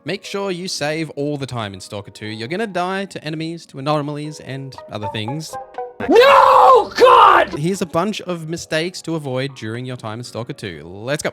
Make sure you save all the time in Stalker 2. You're gonna die to enemies, to anomalies, and other things. No, God! Here's a bunch of mistakes to avoid during your time in Stalker 2. Let's go.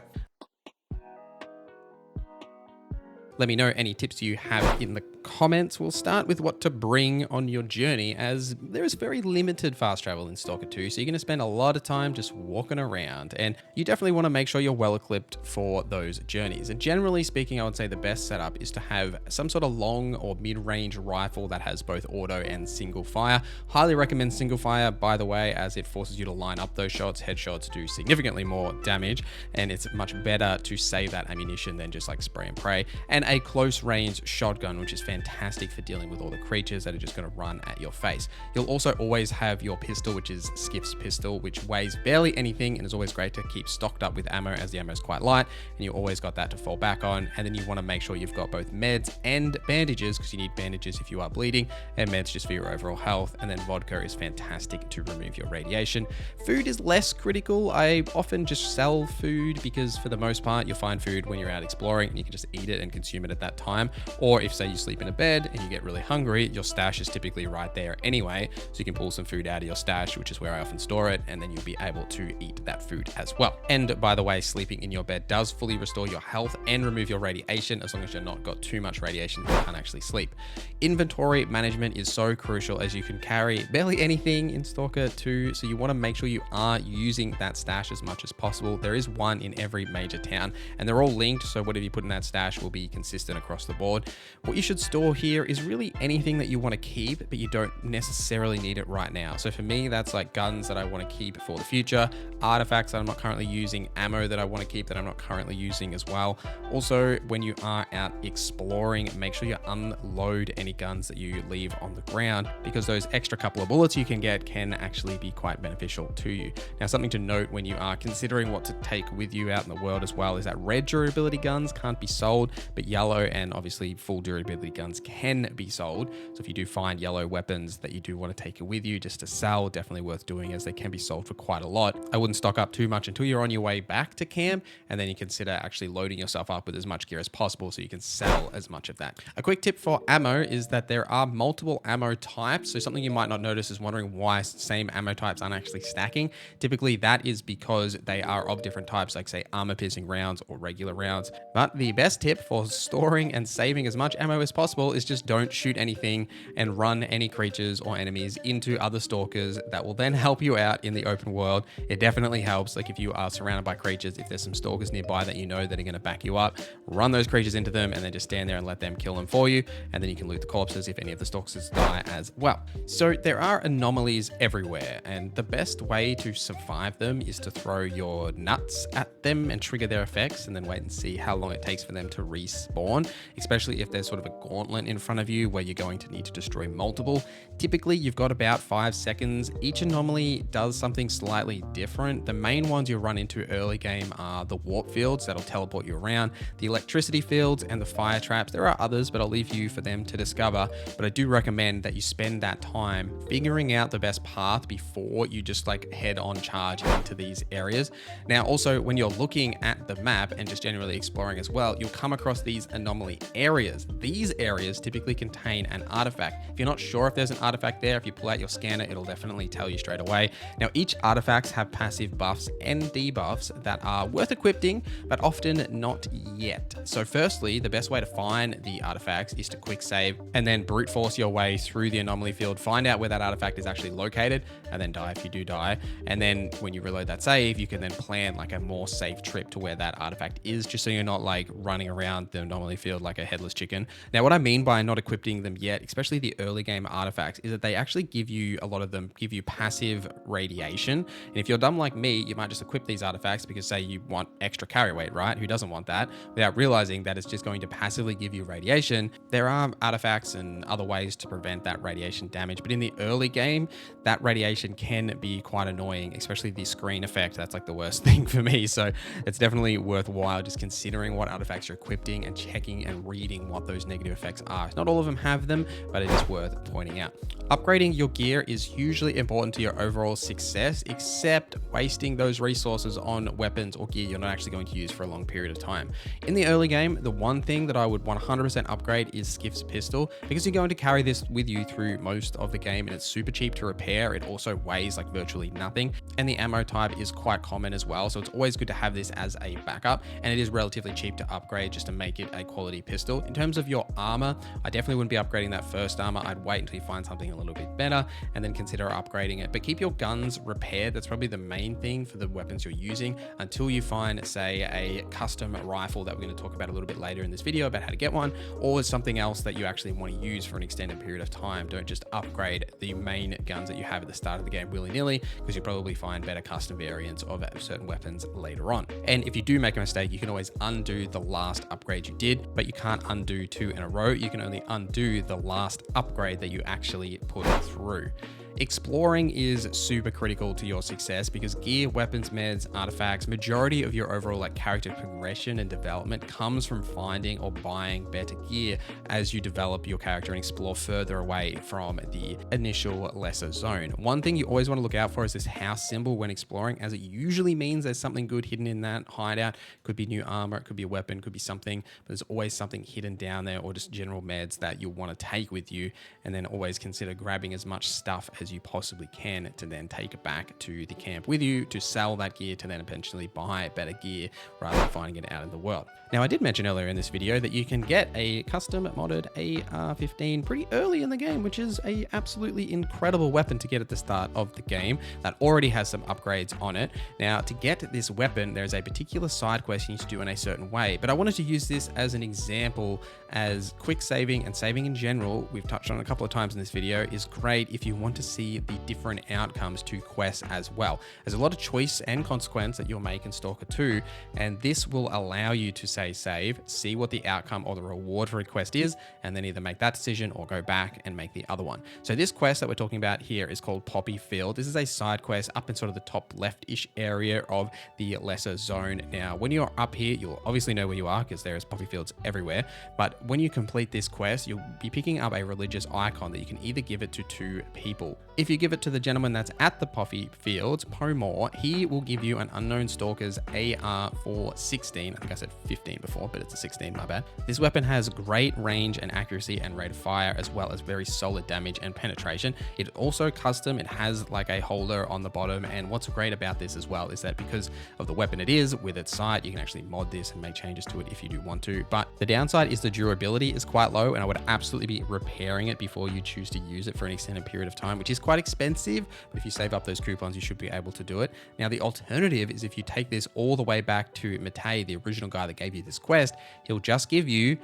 Let me know any tips you have in the comments. We'll start with what to bring on your journey, as there is very limited fast travel in Stalker 2, so you're going to spend a lot of time just walking around, and you definitely want to make sure you're well equipped for those journeys. And generally speaking, I would say the best setup is to have some sort of long or mid-range rifle that has both auto and single fire. Highly recommend single fire, by the way, as it forces you to line up those shots. Headshots do significantly more damage, and it's much better to save that ammunition than just like spray and pray. And a close range shotgun, which is fantastic for dealing with all the creatures that are just going to run at your face. You'll also always have your pistol, which is Skiff's pistol, which weighs barely anything and is always great to keep stocked up with ammo, as the ammo is quite light, and you always got that to fall back on. And then you want to make sure you've got both meds and bandages, because you need bandages if you are bleeding, and meds just for your overall health. And then vodka is fantastic to remove your radiation. Food is less critical. I often just sell food because for the most part you'll find food when you're out exploring and you can just eat it and consume it at that time. Or if say you sleep in a bed and you get really hungry, your stash is typically right there anyway, so you can pull some food out of your stash, which is where I often store it, and then you'll be able to eat that food as well. And by the way, sleeping in your bed does fully restore your health and remove your radiation, as long as you're not got too much radiation that you can't actually sleep. Inventory management is so crucial, as you can carry barely anything in Stalker 2, so you want to make sure you are using that stash as much as possible. There is one in every major town, and they're all linked, so whatever you put in that stash will be consistent across the board. What you should store here is really anything that you want to keep, but you don't necessarily need it right now. So for me, that's like guns that I want to keep for the future, artifacts that I'm not currently using, ammo that I want to keep that I'm not currently using as well. Also, when you are out exploring, make sure you unload any guns that you leave on the ground, because those extra couple of bullets you can get can actually be quite beneficial to you. Now, something to note when you are considering what to take with you out in the world as well is that red durability guns can't be sold, but yellow and obviously full durability guns can be sold. So if you do find yellow weapons that you do want to take with you just to sell, definitely worth doing, as they can be sold for quite a lot. I wouldn't stock up too much until you're on your way back to camp, and then you consider actually loading yourself up with as much gear as possible so you can sell as much of that. A quick tip for ammo is that there are multiple ammo types. So something you might not notice is wondering why same ammo types aren't actually stacking. Typically that is because they are of different types, like say armor piercing rounds or regular rounds. But the best tip for storing and saving as much ammo as possible is just don't shoot anything and run any creatures or enemies into other stalkers. That will then help you out in the open world. It definitely helps. Like if you are surrounded by creatures, if there's some stalkers nearby that you know that are going to back you up, run those creatures into them and then just stand there and let them kill them for you. And then you can loot the corpses if any of the stalkers die as well. So there are anomalies everywhere, and the best way to survive them is to throw your nuts at them and trigger their effects, and then wait and see how long it takes for them to respawn, especially if there's sort of a gauntlet in front of you where you're going to need to destroy multiple. Typically, you've got about 5 seconds. Each anomaly does something slightly different. The main ones you'll run into early game are the warp fields that'll teleport you around, the electricity fields, and the fire traps. There are others, but I'll leave you for them to discover. But I do recommend that you spend that time figuring out the best path before you just like head on charge into these areas. Now, also when you're looking at the map and just generally exploring as well, you'll come across these anomaly areas. These areas typically contain an artifact. If you're not sure if there's an artifact there, if you pull out your scanner, it'll definitely tell you straight away. Now, each artifacts have passive buffs and debuffs that are worth equipping, but often not yet. So firstly, the best way to find the artifacts is to quick save and then brute force your way through the anomaly field, find out where that artifact is actually located, and then die if you do die. And then when you reload that save, you can then plan like a more safe trip to where that artifact is, just so you're not like running around the anomaly field like a headless chicken. Now, what I mean by not equipping them yet, especially the early game artifacts, is that they actually give you, a lot of them give you passive radiation. And if you're dumb like me, you might just equip these artifacts because say you want extra carry weight, right? Who doesn't want that? Without realizing that it's just going to passively give you radiation. There are artifacts and other ways to prevent that radiation damage, but in the early game, that radiation can be quite annoying, especially the screen effect. That's like the worst thing for me. So it's definitely worthwhile just considering what artifacts you're equipping and checking and reading what those negative effects are. Not all of them have them, but it is worth pointing out. Upgrading your gear is usually important to your overall success, except wasting those resources on weapons or gear you're not actually going to use for a long period of time. In the early game, the one thing that I would 100% upgrade is Skiff's pistol, because you're going to carry this with you through most of the game, and it's super cheap to repair. It also weighs like virtually nothing, and the ammo type is quite common as well, so it's always good to have this as a backup, and it is relatively cheap to upgrade just to make it a quality pistol. In terms of your armor, I definitely wouldn't be upgrading that first armor. I'd wait until you find something a little bit better and then consider upgrading it. But keep your guns repaired. That's probably the main thing for the weapons you're using until you find, say, a custom rifle that we're going to talk about a little bit later in this video about how to get one, or something else that you actually want to use for an extended period of time. Don't just upgrade the main guns that you have at the start of the game willy-nilly, because you'll probably find better custom variants of certain weapons later on. And if you do make a mistake, you can always undo the last upgrade you did, but you can't undo 2 in a row. You can only undo the last upgrade that you actually put through. Exploring is super critical to your success, because gear, weapons, meds, artifacts, majority of your overall like character progression and development comes from finding or buying better gear as you develop your character and explore further away from the initial lesser zone. One thing you always want to look out for is this house symbol when exploring, as it usually means there's something good hidden in that hideout. Could be new armor, it could be a weapon, could be something, but there's always something hidden down there, or just general meds that you'll want to take with you, and then always consider grabbing as much stuff as you possibly can to then take it back to the camp with you to sell that gear, to then eventually buy better gear rather than finding it out in the world. Now, I did mention earlier in this video that you can get a custom modded AR-15 pretty early in the game, which is a absolutely incredible weapon to get at the start of the game that already has some upgrades on it. Now, to get this weapon, there's a particular side quest you need to do in a certain way, but I wanted to use this as an example, as quick saving and saving in general, we've touched on a couple of times in this video, is great if you want to see the different outcomes to quests as well. There's a lot of choice and consequence that you'll make in Stalker 2, and this will allow you to say save, see what the outcome or the reward for a quest is, and then either make that decision or go back and make the other one. So this quest that we're talking about here is called Poppy Field. This is a side quest up in sort of the top left-ish area of the lesser zone. Now, when you're up here, you'll obviously know where you are because there is poppy fields everywhere, but when you complete this quest, you'll be picking up a religious icon that you can either give it to 2 people. If you give it to the gentleman that's at the poppy fields, Pomor, he will give you an unknown stalker's AR-416. I think I said 15 before, but it's a 16, my bad. This weapon has great range and accuracy and rate of fire, as well as very solid damage and penetration. It's also custom. It has like a holder on the bottom, and what's great about this as well is that because of the weapon it is with its sight, you can actually mod this and make changes to it if you do want to. But the downside is the durability is quite low, and I would absolutely be repairing it before you choose to use it for an extended period of time, which is quite expensive, but if you save up those coupons, you should be able to do it. Now, the alternative is if you take this all the way back to Matei, the original guy that gave you this quest, he'll just give you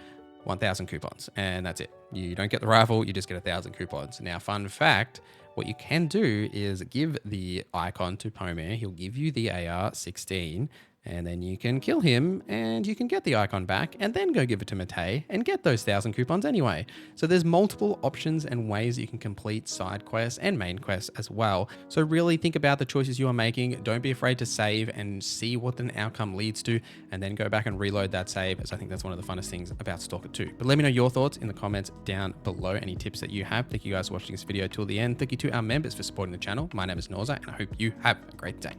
1,000 coupons, and that's it. You don't get the rifle, you just get 1,000 coupons. Now, fun fact, what you can do is give the icon to Pomor. He'll give you the AR-16, and then you can kill him and you can get the icon back and then go give it to Matei and get those 1,000 coupons anyway. So there's multiple options and ways you can complete side quests and main quests as well. So really think about the choices you are making. Don't be afraid to save and see what an outcome leads to, and then go back and reload that save, as I think that's one of the funnest things about Stalker 2. But let me know your thoughts in the comments down below, any tips that you have. Thank you guys for watching this video till the end. Thank you to our members for supporting the channel. My name is Norza, and I hope you have a great day.